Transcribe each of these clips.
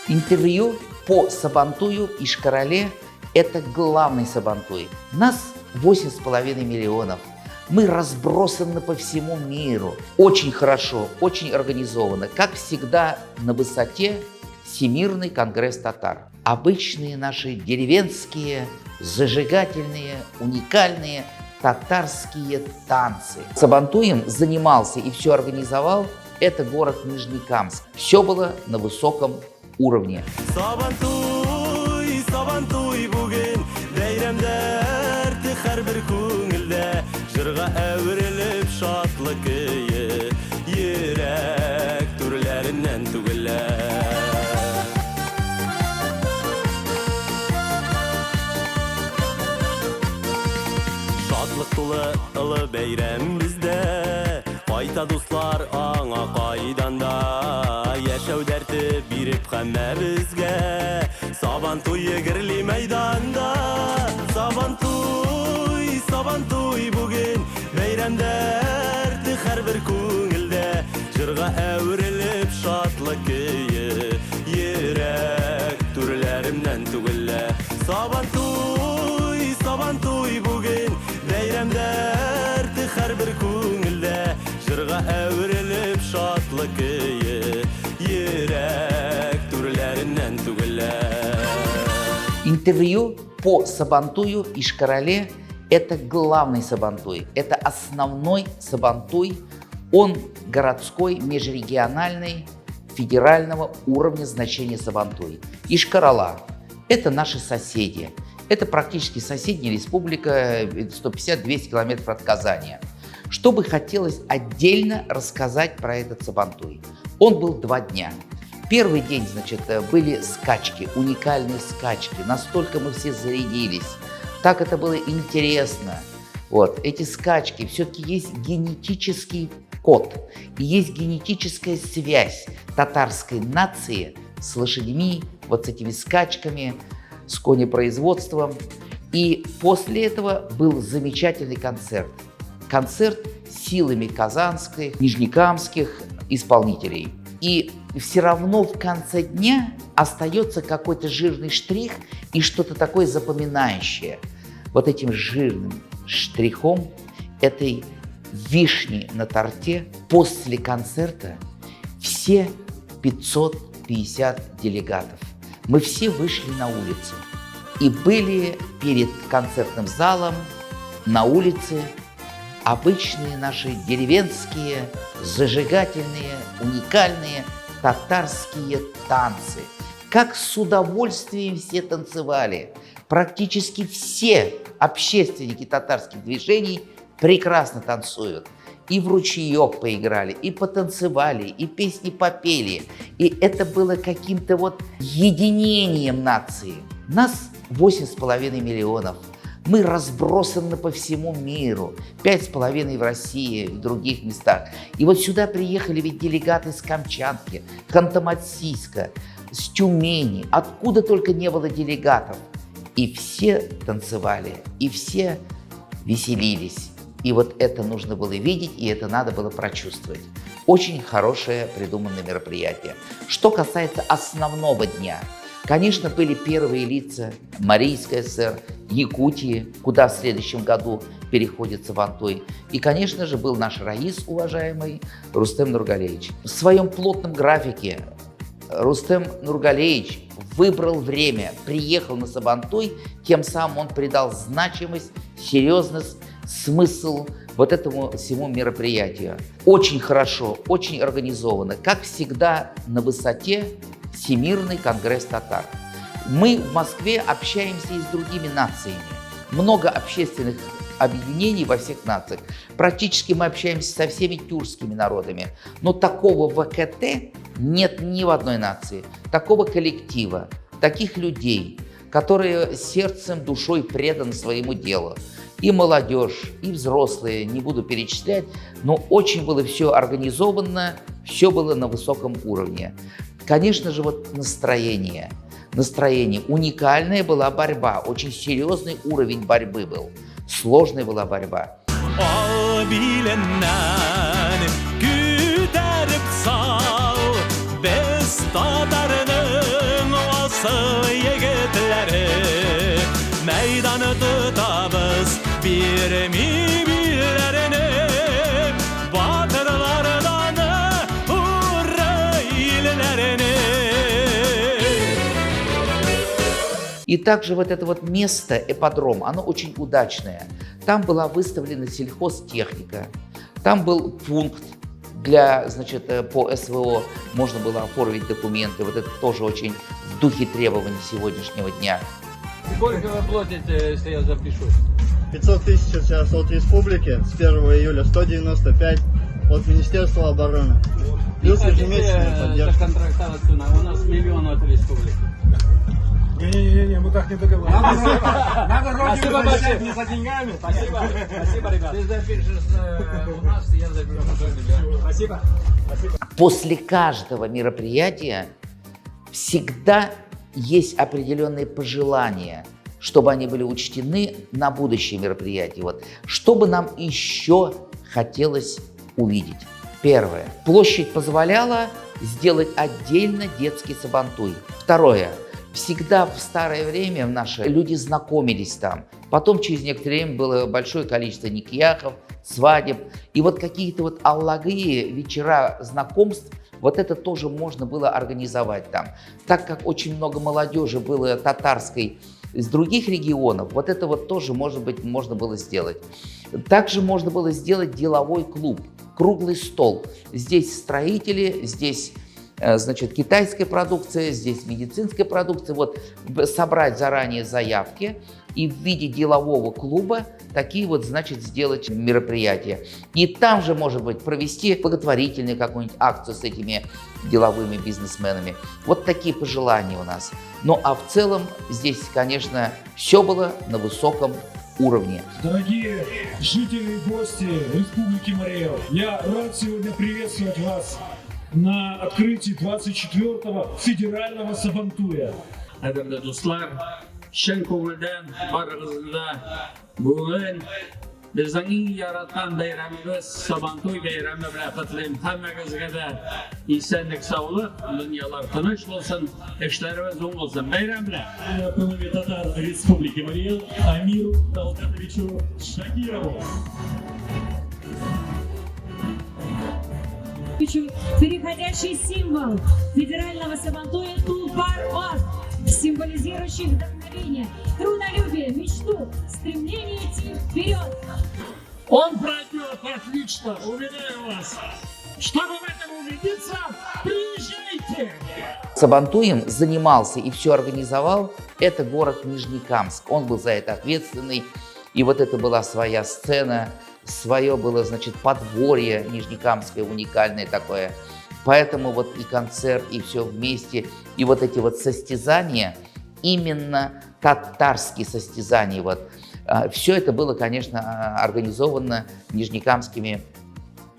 Интервью по Сабантую Ишкарале – это главный Сабантуй. Нас 8,5 миллионов. Мы разбросаны по всему миру. Очень хорошо, очень организованно. Как всегда, на высоте Всемирный конгресс татар. Обычные наши деревенские, зажигательные, уникальные татарские танцы. Сабантуем занимался и все организовал это город Нижнекамск. Все было на высоком уровне. Сабантуй бүгін бәйрәмдәр һәр бер күңелдә җырга әверелеп шатлык көе йөрәк түрләреннән түгелә. Шатлык тулы ылы бәйрәм бездә, кайта дуслар аңа кайдан да яшәү дәрте биреп һәммәбезгә. Сабантуй егерли мәйданда, Сабантуй бүген бәйрәмдәр һәр бер күңелдә җырга әверелеп шатлык көе йөрәк түрләремнән түгелә. Сабантуй бүген бәйрәмдәр һәр бер күңелдә җырга әверелеп шатлык көе йөрәк түрләреннән түгелә. Интервью по Сабантую Ишкарале – это главный Сабантуй, это основной Сабантуй. Он городской, межрегиональный, федерального уровня значения Сабантуй. Ишкарала – это наши соседи. Это практически соседняя республика, 150-200 километров от Казани. Что бы хотелось отдельно рассказать про этот Сабантуй. Он был 2 дня. Первый день, значит, были скачки, уникальные скачки. Настолько мы все зарядились. Так это было интересно. Вот, эти скачки, все-таки есть генетический код. И есть генетическая связь татарской нации с лошадьми, вот с этими скачками, с конепроизводством. И после этого был замечательный концерт. Концерт силами казанских, нижнекамских исполнителей. И все равно в конце дня остается какой-то жирный штрих и что-то такое запоминающее. Вот этим жирным штрихом этой вишни на торте после концерта все 550 делегатов. Мы все вышли на улицу и были перед концертным залом на улице обычные наши деревенские, зажигательные, уникальные татарские танцы. Как с удовольствием все танцевали. Практически все общественники татарских движений прекрасно танцуют. И в ручеек поиграли, и потанцевали, и песни попели. И это было каким-то вот единением нации. Нас 8,5 миллионов. Мы разбросаны по всему миру, 5,5 в России и в других местах. И вот сюда приехали ведь делегаты с Камчатки, Ханты-Мансийска, с Тюмени, откуда только не было делегатов. И все танцевали, и все веселились. И вот это нужно было видеть, и это надо было прочувствовать. Очень хорошее придуманное мероприятие. Что касается основного дня. Конечно, были первые лица Марийской ССР, Якутии, куда в следующем году переходит Сабантуй. И, конечно же, был наш раис, уважаемый Рустем Нургалеевич. В своем плотном графике Рустем Нургалеевич выбрал время, приехал на Сабантуй, тем самым он придал значимость, серьезность, смысл вот этому всему мероприятию. Очень хорошо, очень организованно. Как всегда, на высоте Всемирный конгресс татар. Мы в Москве общаемся и с другими нациями. Много общественных объединений во всех нациях. Практически мы общаемся со всеми тюркскими народами. Но такого ВКТ нет ни в одной нации. Такого коллектива, таких людей, которые сердцем, душой преданы своему делу. И молодежь, и взрослые, не буду перечислять, но очень было все организовано, все было на высоком уровне. Конечно же, вот настроение. Уникальная была борьба, очень серьезный уровень борьбы был. Сложная была борьба. Güderip sal, biz tadarının И также вот это вот место, ипподром, оно очень удачное. Там была выставлена сельхозтехника, там был пункт для, значит, по СВО можно было оформить документы. Вот это тоже очень в духе требований сегодняшнего дня. Сколько вы платите, если я запишу? 500 тысяч сейчас от республики с 1 июля, 195 от Министерства обороны. Плюс ежемесячная поддержка. У нас миллион от республики. Не-не-не, мы так не договариваемся. Надо Спасибо родину большое. не за деньгами. Спасибо. Спасибо, ребят. Ты запишешь у нас, я запишу. Спасибо. После каждого мероприятия всегда есть определенные пожелания, чтобы они были учтены на будущее мероприятие. Вот. Что бы нам еще хотелось увидеть? Первое. Площадь позволяла сделать отдельно детский сабантуй. Второе. Всегда в старое время наши люди знакомились там. Потом через некоторое время было большое количество никьяхов, свадеб. И вот какие-то вот аллагые вечера знакомств, вот это тоже можно было организовать там. Так как очень много молодежи было татарской из других регионов, вот это вот тоже, может быть, можно было сделать. Также можно было сделать деловой клуб, круглый стол. Здесь строители, здесь, значит, китайская продукция, здесь медицинская продукция. Вот собрать заранее заявки и в виде делового клуба такие вот, значит, сделать мероприятия. И там же, может быть, провести благотворительную какую-нибудь акцию с этими деловыми бизнесменами. Вот такие пожелания у нас. Ну а в целом здесь, конечно, все было на высоком уровне. Дорогие жители и гости Республики Марий-Эл, я рад сегодня приветствовать вас на открытии 24-го федерального сабантуя. Қадірлі достар, шын көңілден барыңызды бүгін біздің ең яратқан байрамымыз Сабантуй байрамы белән котлыйм. Һәммәгезгә дә исәнлек, саулык, дөньялар тыныч булсын, эшләребез уң булсын. Байрам белән. Главе татар Республики Марий-Эл Амиру Талгатовичу Шакирову. Переходящий символ федерального сабантуя тулпар-ор, символизирующий вдохновение, трудолюбие, мечту, стремление идти вперед. Он пройдет отлично, уверяю вас. Чтобы в этом убедиться, приезжайте! Сабантуем занимался и все организовал это город Нижнекамск. Он был за это ответственный. И вот это была своя сцена, свое было, значит, подворье нижнекамское, уникальное такое. Поэтому вот и концерт, и все вместе, и вот эти вот состязания, именно татарские состязания, вот, все это было, конечно, организовано нижнекамскими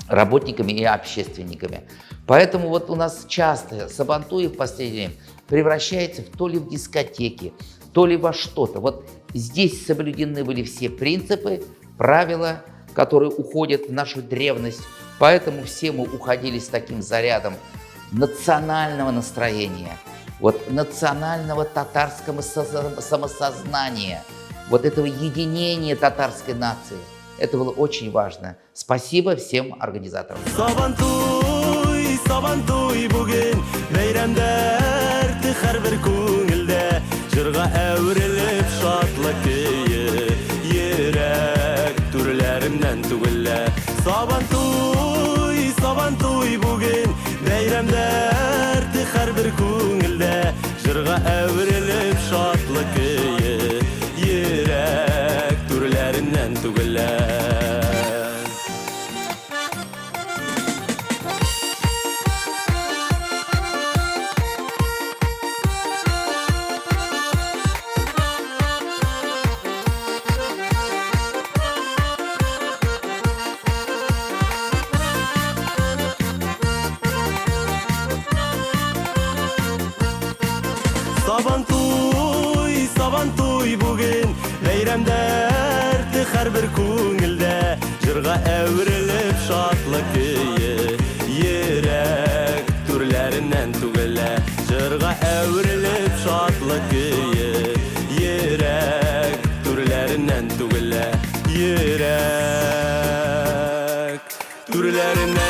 работниками и общественниками. Поэтому вот у нас часто сабантуи в последнее время превращается в то ли в дискотеки, то ли во что-то. Вот здесь соблюдены были все принципы, правила, которые уходят в нашу древность. Поэтому все мы уходили с таким зарядом национального настроения, вот национального татарского самосознания, вот этого единения татарской нации. Это было очень важно. Спасибо всем организаторам. Сабантуй, Сабантуй бүгін бәйрәмдәр тихәр бер күңелдә җырга әверелеп шатлык көе йөрәк түрләреннән түгеллә. Сабантуй, Сабантуй бүгін бәйрәмдәр тихәр бер күңелдә җырга әверелеп шатлык көе йөрәк түрләреннән түгеллә. Сабантуй, Сабантуй бүгін бәйрәмдәр тихәр бер күңелдә җырга әверелеп шатлык көе йөрәк түрләреннән түгеллә җырга әверелеп шатлык көе йөрәк түрләреннән түгеллә йөрәк түрләреннән